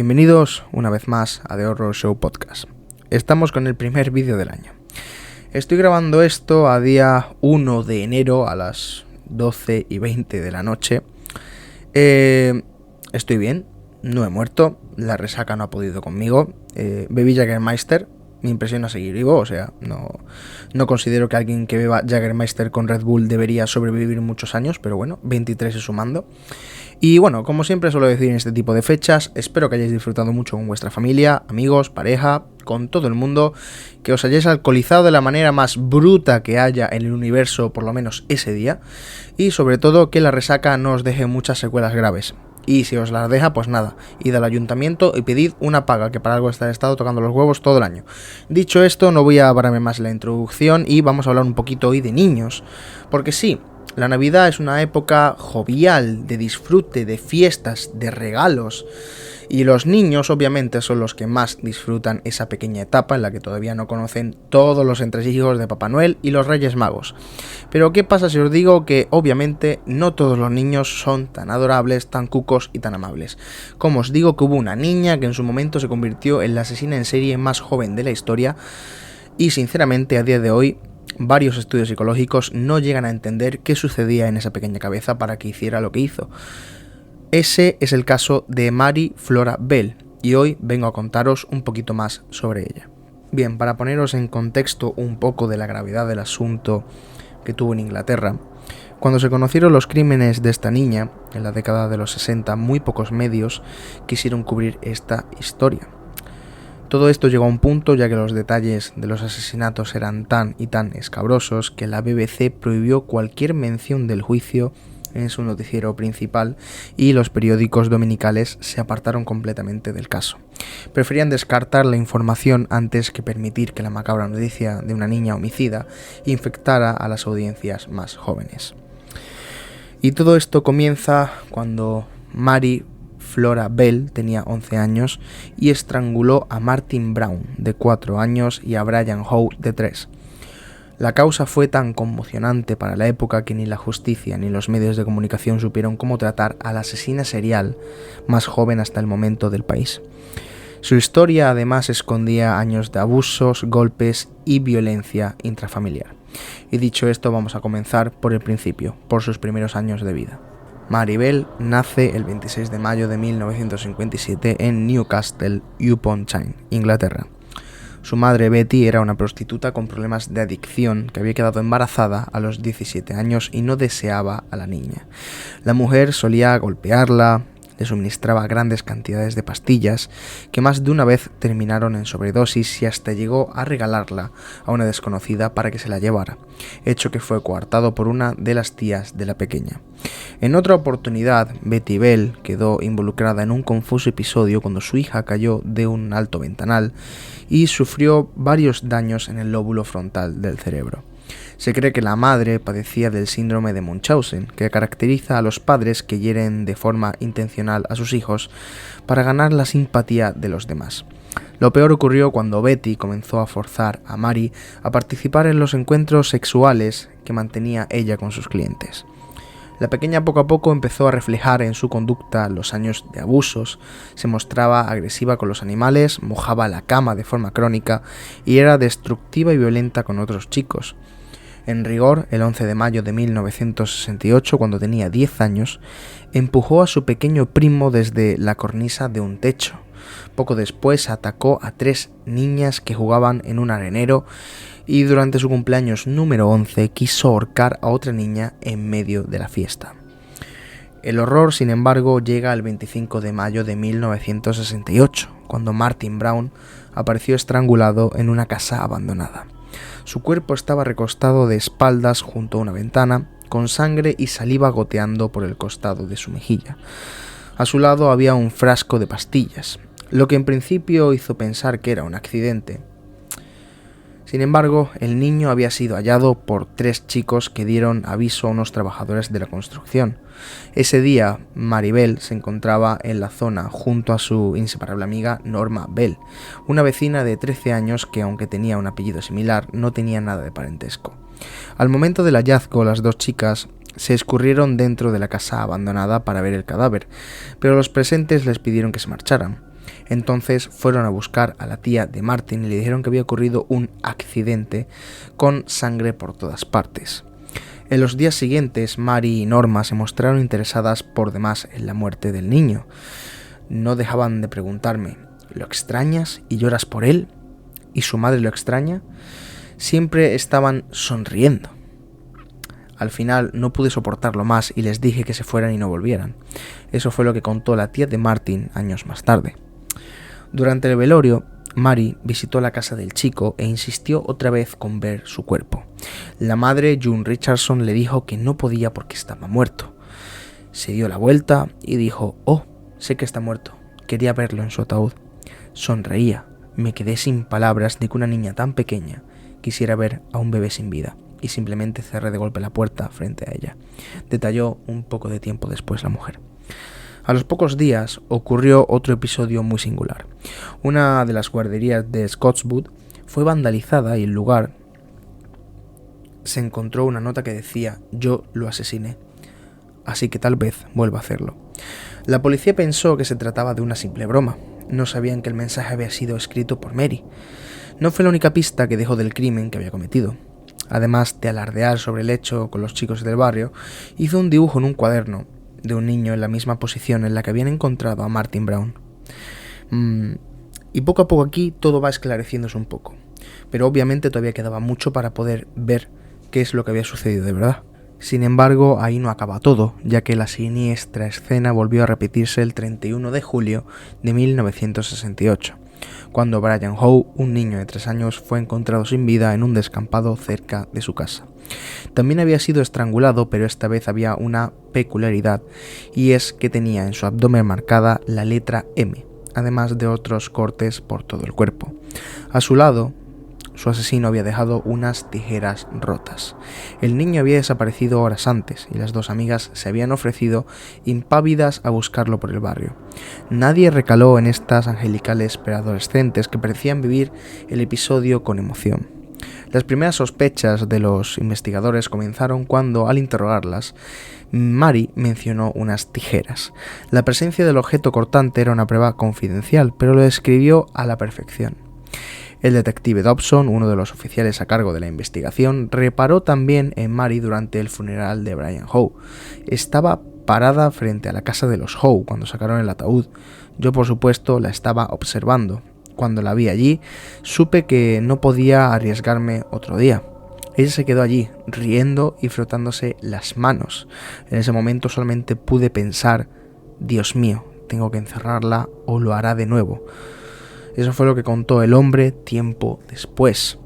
Bienvenidos una vez más a The Horror Show Podcast. Estamos con el primer vídeo del año. Estoy grabando esto a día 1 de enero a las 12:20 de la noche. Estoy bien, no he muerto, la resaca no ha podido conmigo. Bebí Jägermeister, me impresiona seguir vivo, o sea, no considero que alguien que beba Jägermeister con Red Bull debería sobrevivir muchos años, pero bueno, 23 es sumando. Y bueno, como siempre suelo decir en este tipo de fechas, espero que hayáis disfrutado mucho con vuestra familia, amigos, pareja, con todo el mundo, que os hayáis alcoholizado de la manera más bruta que haya en el universo, por lo menos ese día, y sobre todo que la resaca no os deje muchas secuelas graves. Y si os las deja, pues nada, id al ayuntamiento y pedid una paga, que para algo está el Estado tocando los huevos todo el año. Dicho esto, no voy a pararme más en la introducción y vamos a hablar un poquito hoy de niños, porque sí, la Navidad es una época jovial, de disfrute, de fiestas, de regalos. Y los niños obviamente son los que más disfrutan esa pequeña etapa en la que todavía no conocen todos los entresijos de Papá Noel y los Reyes Magos. Pero ¿qué pasa si os digo que obviamente no todos los niños son tan adorables, tan cucos y tan amables? Como os digo que hubo una niña que en su momento se convirtió en la asesina en serie más joven de la historia y sinceramente a día de hoy varios estudios psicológicos no llegan a entender qué sucedía en esa pequeña cabeza para que hiciera lo que hizo. Ese es el caso de Mary Flora Bell, y hoy vengo a contaros un poquito más sobre ella. Bien, para poneros en contexto un poco de la gravedad del asunto que tuvo en Inglaterra, cuando se conocieron los crímenes de esta niña, en la década de los 60, muy pocos medios quisieron cubrir esta historia. Todo esto llegó a un punto, ya que los detalles de los asesinatos eran tan y tan escabrosos, que la BBC prohibió cualquier mención del juicio en su noticiero principal y los periódicos dominicales se apartaron completamente del caso. Preferían descartar la información antes que permitir que la macabra noticia de una niña homicida infectara a las audiencias más jóvenes. Y todo esto comienza cuando Mary Flora Bell tenía 11 años y estranguló a Martin Brown, de 4 años, y a Brian Howe, de 3. La causa fue tan conmocionante para la época que ni la justicia ni los medios de comunicación supieron cómo tratar a la asesina serial más joven hasta el momento del país. Su historia además escondía años de abusos, golpes y violencia intrafamiliar. Y dicho esto, vamos a comenzar por el principio, por sus primeros años de vida. Mary Bell nace el 26 de mayo de 1957 en Newcastle upon Tyne, Inglaterra. Su madre Betty era una prostituta con problemas de adicción que había quedado embarazada a los 17 años y no deseaba a la niña. La mujer solía golpearla, le suministraba grandes cantidades de pastillas que más de una vez terminaron en sobredosis y hasta llegó a regalarla a una desconocida para que se la llevara, hecho que fue coartado por una de las tías de la pequeña. En otra oportunidad, Betty Bell quedó involucrada en un confuso episodio cuando su hija cayó de un alto ventanal y sufrió varios daños en el lóbulo frontal del cerebro. Se cree que la madre padecía del síndrome de Munchausen, que caracteriza a los padres que hieren de forma intencional a sus hijos para ganar la simpatía de los demás. Lo peor ocurrió cuando Betty comenzó a forzar a Mary a participar en los encuentros sexuales que mantenía ella con sus clientes. La pequeña poco a poco empezó a reflejar en su conducta los años de abusos, se mostraba agresiva con los animales, mojaba la cama de forma crónica y era destructiva y violenta con otros chicos. En rigor, el 11 de mayo de 1968, cuando tenía 10 años, empujó a su pequeño primo desde la cornisa de un techo. Poco después atacó a 3 niñas que jugaban en un arenero y durante su cumpleaños número 11 quiso ahorcar a otra niña en medio de la fiesta. El horror, sin embargo, llega el 25 de mayo de 1968, cuando Martin Brown apareció estrangulado en una casa abandonada. Su cuerpo estaba recostado de espaldas junto a una ventana, con sangre y saliva goteando por el costado de su mejilla. A su lado había un frasco de pastillas, lo que en principio hizo pensar que era un accidente. Sin embargo, el niño había sido hallado por 3 chicos que dieron aviso a unos trabajadores de la construcción. Ese día, Mary Bell se encontraba en la zona junto a su inseparable amiga Norma Bell, una vecina de 13 años que, aunque tenía un apellido similar, no tenía nada de parentesco. Al momento del hallazgo, las 2 chicas se escurrieron dentro de la casa abandonada para ver el cadáver, pero los presentes les pidieron que se marcharan. Entonces fueron a buscar a la tía de Martin y le dijeron que había ocurrido un accidente con sangre por todas partes. En los días siguientes, Mary y Norma se mostraron interesadas por demás en la muerte del niño. No dejaban de preguntarme: ¿lo extrañas y lloras por él? ¿Y su madre lo extraña? Siempre estaban sonriendo. Al final no pude soportarlo más y les dije que se fueran y no volvieran. Eso fue lo que contó la tía de Martin años más tarde. Durante el velorio, Mary visitó la casa del chico e insistió otra vez con ver su cuerpo. La madre, June Richardson, le dijo que no podía porque estaba muerto. Se dio la vuelta y dijo: «Oh, sé que está muerto. Quería verlo en su ataúd». Sonreía. Me quedé sin palabras de que una niña tan pequeña quisiera ver a un bebé sin vida, y simplemente cerré de golpe la puerta frente a ella, detalló un poco de tiempo después la mujer. A los pocos días ocurrió otro episodio muy singular. Una de las guarderías de Scottswood fue vandalizada y en el lugar se encontró una nota que decía: «Yo lo asesiné, así que tal vez vuelva a hacerlo». La policía pensó que se trataba de una simple broma. No sabían que el mensaje había sido escrito por Mary. No fue la única pista que dejó del crimen que había cometido. Además de alardear sobre el hecho con los chicos del barrio, hizo un dibujo en un cuaderno de un niño en la misma posición en la que habían encontrado a Martin Brown. Y poco a poco aquí todo va esclareciéndose un poco, pero obviamente todavía quedaba mucho para poder ver qué es lo que había sucedido de verdad. Sin embargo, ahí no acaba todo, ya que la siniestra escena volvió a repetirse el 31 de julio de 1968, cuando Brian Howe, un niño de 3 años, fue encontrado sin vida en un descampado cerca de su casa. También había sido estrangulado, pero esta vez había una peculiaridad, y es que tenía en su abdomen marcada la letra M, además de otros cortes por todo el cuerpo. A su lado, su asesino había dejado unas tijeras rotas. El niño había desaparecido horas antes y las dos amigas se habían ofrecido impávidas a buscarlo por el barrio. Nadie recaló en estas angelicales preadolescentes que parecían vivir el episodio con emoción. Las primeras sospechas de los investigadores comenzaron cuando, al interrogarlas, Mary mencionó unas tijeras. La presencia del objeto cortante era una prueba confidencial, pero lo describió a la perfección. El detective Dobson, uno de los oficiales a cargo de la investigación, reparó también en Mary durante el funeral de Brian Howe. Estaba parada frente a la casa de los Howe cuando sacaron el ataúd. Yo, por supuesto, la estaba observando. Cuando la vi allí, supe que no podía arriesgarme otro día. Ella se quedó allí, riendo y frotándose las manos. En ese momento solamente pude pensar: Dios mío, tengo que encerrarla o lo hará de nuevo. Eso fue lo que contó el hombre tiempo después.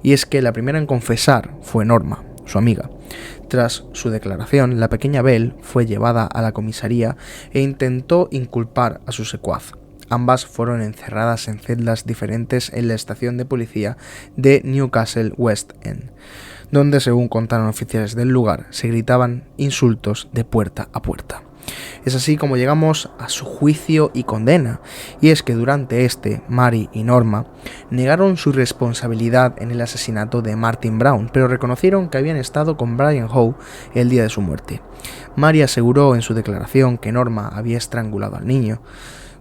Y es que la primera en confesar fue Norma, su amiga. Tras su declaración, la pequeña Belle fue llevada a la comisaría e intentó inculpar a su secuaz. Ambas fueron encerradas en celdas diferentes en la estación de policía de Newcastle West End, donde, según contaron oficiales del lugar, se gritaban insultos de puerta a puerta. Es así como llegamos a su juicio y condena, y es que durante Mary y Norma negaron su responsabilidad en el asesinato de Martin Brown, pero reconocieron que habían estado con Brian Howe el día de su muerte. Mary aseguró en su declaración que Norma había estrangulado al niño.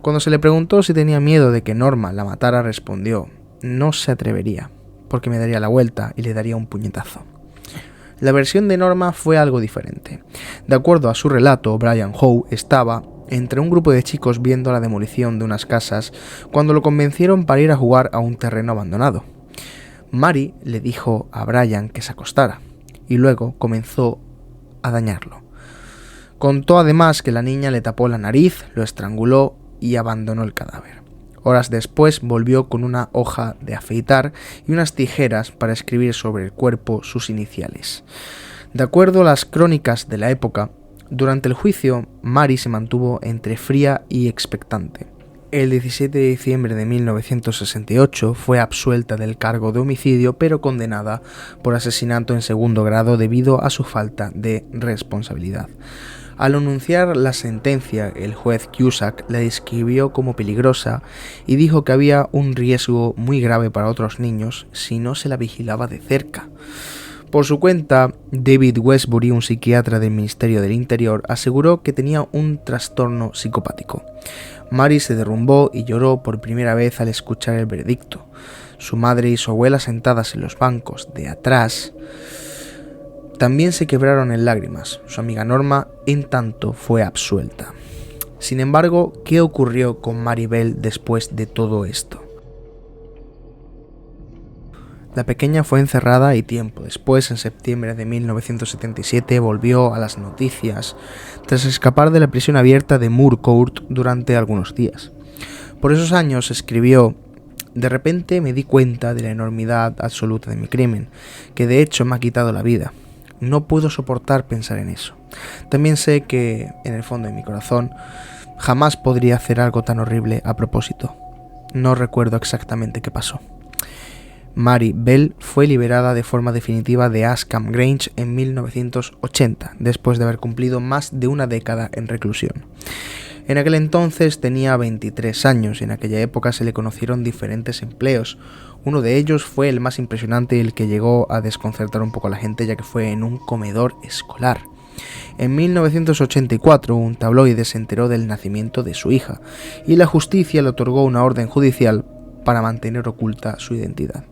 Cuando se le preguntó si tenía miedo de que Norma la matara, respondió: «No se atrevería, porque me daría la vuelta y le daría un puñetazo». La versión de Norma fue algo diferente. De acuerdo a su relato, Brian Howe estaba entre un grupo de chicos viendo la demolición de unas casas cuando lo convencieron para ir a jugar a un terreno abandonado. Mary le dijo a Brian que se acostara y luego comenzó a dañarlo. Contó además que la niña le tapó la nariz, lo estranguló y abandonó el cadáver. Horas después volvió con una hoja de afeitar y unas tijeras para escribir sobre el cuerpo sus iniciales. De acuerdo a las crónicas de la época, durante el juicio, Mary se mantuvo entre fría y expectante. El 17 de diciembre de 1968 fue absuelta del cargo de homicidio, pero condenada por asesinato en segundo grado debido a su falta de responsabilidad. Al anunciar la sentencia, el juez Cusack la describió como peligrosa y dijo que había un riesgo muy grave para otros niños si no se la vigilaba de cerca. Por su cuenta, David Westbury, un psiquiatra del Ministerio del Interior, aseguró que tenía un trastorno psicopático. Mary se derrumbó y lloró por primera vez al escuchar el veredicto. Su madre y su abuela, sentadas en los bancos de atrás, también se quebraron en lágrimas. Su amiga Norma, en tanto, fue absuelta. Sin embargo, ¿qué ocurrió con Mary Bell después de todo esto? La pequeña fue encerrada y tiempo después, en septiembre de 1977, volvió a las noticias tras escapar de la prisión abierta de Moore Court durante algunos días. Por esos años escribió: "De repente me di cuenta de la enormidad absoluta de mi crimen, que de hecho me ha quitado la vida. No puedo soportar pensar en eso. También sé que, en el fondo de mi corazón, jamás podría hacer algo tan horrible a propósito. No recuerdo exactamente qué pasó". Mary Bell fue liberada de forma definitiva de Ashcombe Grange en 1980, después de haber cumplido más de una década en reclusión. En aquel entonces tenía 23 años y en aquella época se le conocieron diferentes empleos. Uno de ellos fue el más impresionante y el que llegó a desconcertar un poco a la gente, ya que fue en un comedor escolar. En 1984, un tabloide se enteró del nacimiento de su hija y la justicia le otorgó una orden judicial para mantener oculta su identidad.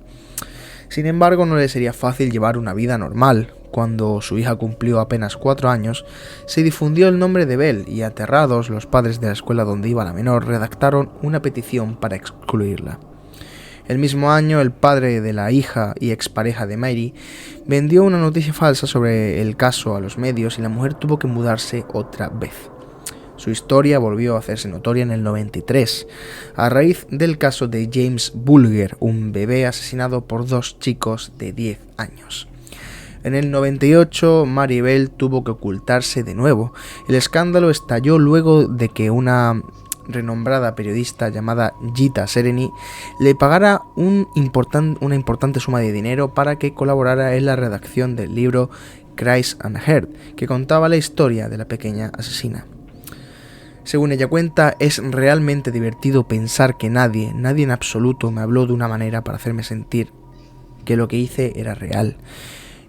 Sin embargo, no le sería fácil llevar una vida normal. Cuando su hija cumplió apenas 4 años, se difundió el nombre de Bell y, aterrados, los padres de la escuela donde iba la menor redactaron una petición para excluirla. El mismo año, el padre de la hija y expareja de Mary vendió una noticia falsa sobre el caso a los medios y la mujer tuvo que mudarse otra vez. Su historia volvió a hacerse notoria en el 93, a raíz del caso de James Bulger, un bebé asesinado por 2 chicos de 10 años. En el 98, Mary Bell tuvo que ocultarse de nuevo. El escándalo estalló luego de que una renombrada periodista llamada Gita Sereny le pagara una importante suma de dinero para que colaborara en la redacción del libro Cries and Heard, que contaba la historia de la pequeña asesina. Según ella cuenta, es realmente divertido pensar que nadie en absoluto me habló de una manera para hacerme sentir que lo que hice era real.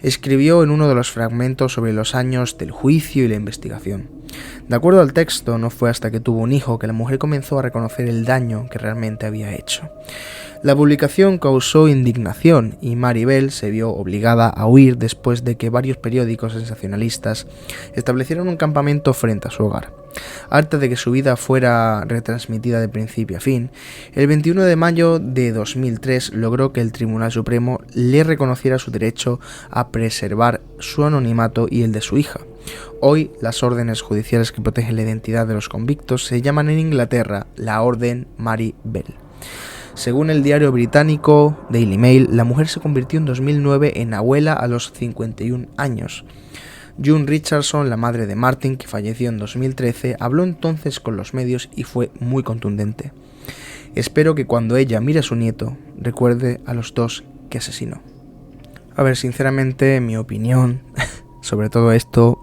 Escribió en uno de los fragmentos sobre los años del juicio y la investigación. De acuerdo al texto, no fue hasta que tuvo un hijo que la mujer comenzó a reconocer el daño que realmente había hecho. La publicación causó indignación y Mary Bell se vio obligada a huir después de que varios periódicos sensacionalistas establecieron un campamento frente a su hogar. Harta de que su vida fuera retransmitida de principio a fin, el 21 de mayo de 2003 logró que el Tribunal Supremo le reconociera su derecho a preservar su anonimato y el de su hija. Hoy, las órdenes judiciales que protegen la identidad de los convictos se llaman en Inglaterra la Orden Mary Bell. Según el diario británico Daily Mail, la mujer se convirtió en 2009 en abuela a los 51 años. June Richardson, la madre de Martin, que falleció en 2013, habló entonces con los medios y fue muy contundente. Espero que cuando ella mire a su nieto, recuerde a los 2 que asesinó. A ver, sinceramente, mi opinión sobre todo esto,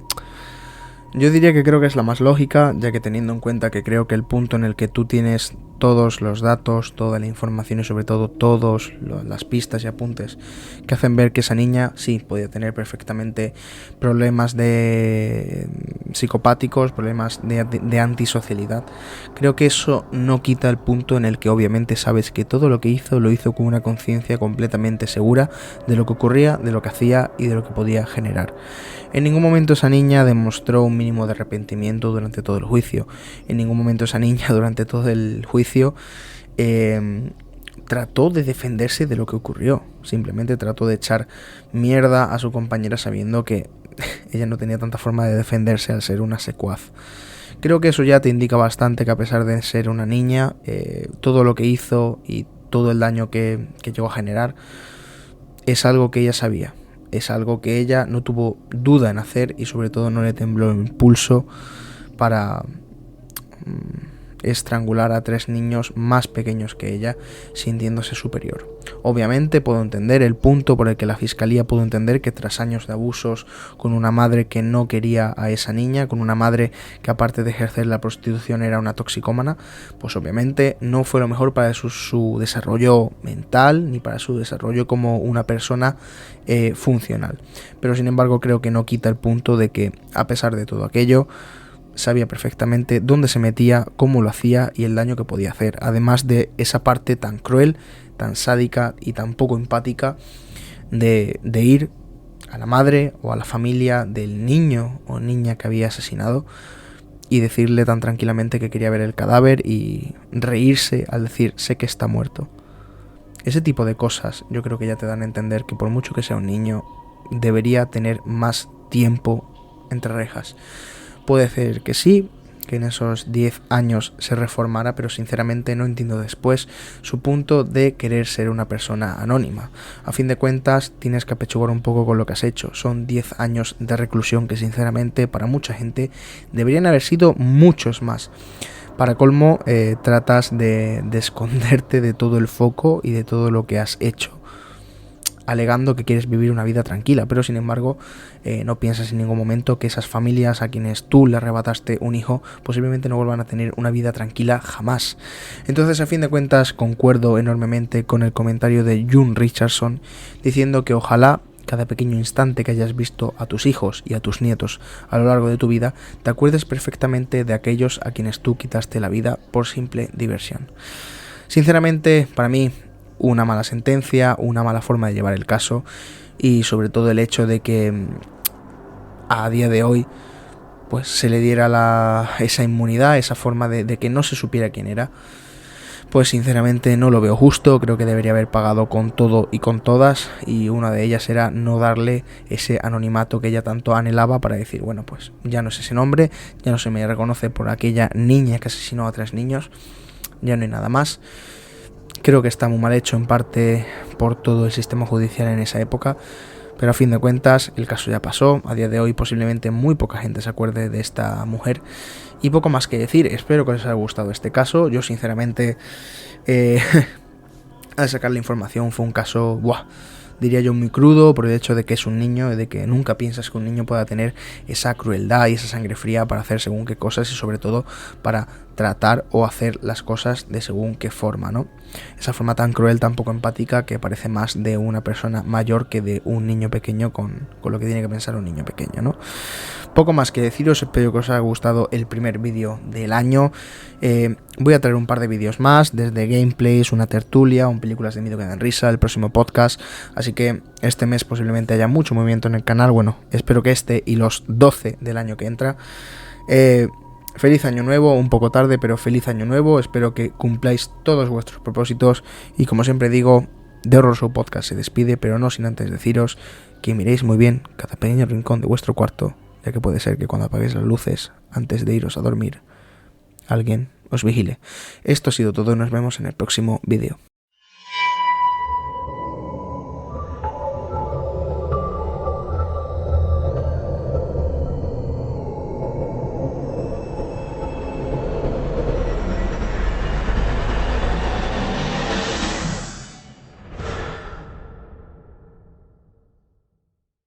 yo diría que creo que es la más lógica, ya que teniendo en cuenta que creo que el punto en el que tú tienes todos los datos, toda la información y sobre todo todas las pistas y apuntes que hacen ver que esa niña sí podía tener perfectamente problemas de psicopáticos, problemas de antisocialidad. Creo que eso no quita el punto en el que obviamente sabes que todo lo que hizo lo hizo con una conciencia completamente segura de lo que ocurría, de lo que hacía y de lo que podía generar. En ningún momento esa niña demostró un mínimo de arrepentimiento durante todo el juicio. En ningún momento esa niña durante todo el juicio trató de defenderse de lo que ocurrió. Simplemente trató de echar mierda a su compañera sabiendo que ella no tenía tanta forma de defenderse al ser una secuaz. Creo que eso ya te indica bastante que a pesar de ser una niña, todo lo que hizo y todo el daño que llegó a generar es algo que ella sabía. Es algo que ella no tuvo duda en hacer y sobre todo no le tembló el impulso para estrangular a 3 niños más pequeños que ella, sintiéndose superior. Obviamente puedo entender el punto por el que la fiscalía pudo entender que tras años de abusos con una madre que no quería a esa niña, con una madre que aparte de ejercer la prostitución era una toxicómana, pues obviamente no fue lo mejor para su desarrollo mental ni para su desarrollo como una persona funcional. Pero sin embargo creo que no quita el punto de que a pesar de todo aquello sabía perfectamente dónde se metía, cómo lo hacía y el daño que podía hacer, además de esa parte tan cruel, tan sádica y tan poco empática de ir a la madre o a la familia del niño o niña que había asesinado y decirle tan tranquilamente que quería ver el cadáver y reírse al decir sé que está muerto. Ese tipo de cosas yo creo que ya te dan a entender que por mucho que sea un niño debería tener más tiempo entre rejas. Puede ser que sí, que en esos 10 años se reformara, pero sinceramente no entiendo después su punto de querer ser una persona anónima. A fin de cuentas, tienes que apechugar un poco con lo que has hecho. Son 10 años de reclusión que sinceramente para mucha gente deberían haber sido muchos más. Para colmo, tratas de esconderte de todo el foco y de todo lo que has hecho, alegando que quieres vivir una vida tranquila, pero sin embargo no piensas en ningún momento que esas familias a quienes tú le arrebataste un hijo posiblemente no vuelvan a tener una vida tranquila jamás. Entonces, a fin de cuentas, concuerdo enormemente con el comentario de June Richardson diciendo que ojalá cada pequeño instante que hayas visto a tus hijos y a tus nietos a lo largo de tu vida, te acuerdes perfectamente de aquellos a quienes tú quitaste la vida por simple diversión. Sinceramente, para mí, una mala sentencia, una mala forma de llevar el caso y sobre todo el hecho de que a día de hoy pues se le diera esa inmunidad, esa forma de que no se supiera quién era, pues sinceramente no lo veo justo. Creo que debería haber pagado con todo y con todas, y una de ellas era no darle ese anonimato que ella tanto anhelaba para decir, bueno, pues ya no es ese nombre, ya no se me reconoce por aquella niña que asesinó a 3 niños, ya no hay nada más. Creo que está muy mal hecho en parte por todo el sistema judicial en esa época, pero a fin de cuentas el caso ya pasó. A día de hoy posiblemente muy poca gente se acuerde de esta mujer y poco más que decir. Espero que os haya gustado este caso. Yo sinceramente al sacar la información fue un caso, diría yo, muy crudo por el hecho de que es un niño y de que nunca piensas que un niño pueda tener esa crueldad y esa sangre fría para hacer según qué cosas y sobre todo para tratar o hacer las cosas de según qué forma, ¿no? Esa forma tan cruel, tan poco empática, que parece más de una persona mayor que de un niño pequeño con lo que tiene que pensar un niño pequeño, ¿no? Poco más que deciros, espero que os haya gustado el primer vídeo del año. Voy a traer un par de vídeos más, desde gameplays, una tertulia, películas de miedo que dan risa, el próximo podcast, así que este mes posiblemente haya mucho movimiento en el canal. Bueno, espero que este y los 12 del año que entra. Feliz año nuevo, un poco tarde, pero feliz año nuevo. Espero que cumpláis todos vuestros propósitos y, como siempre digo, The Horror Show Podcast se despide, pero no sin antes deciros que miréis muy bien cada pequeño rincón de vuestro cuarto, ya que puede ser que cuando apaguéis las luces antes de iros a dormir alguien os vigile. Esto ha sido todo, nos vemos en el próximo vídeo.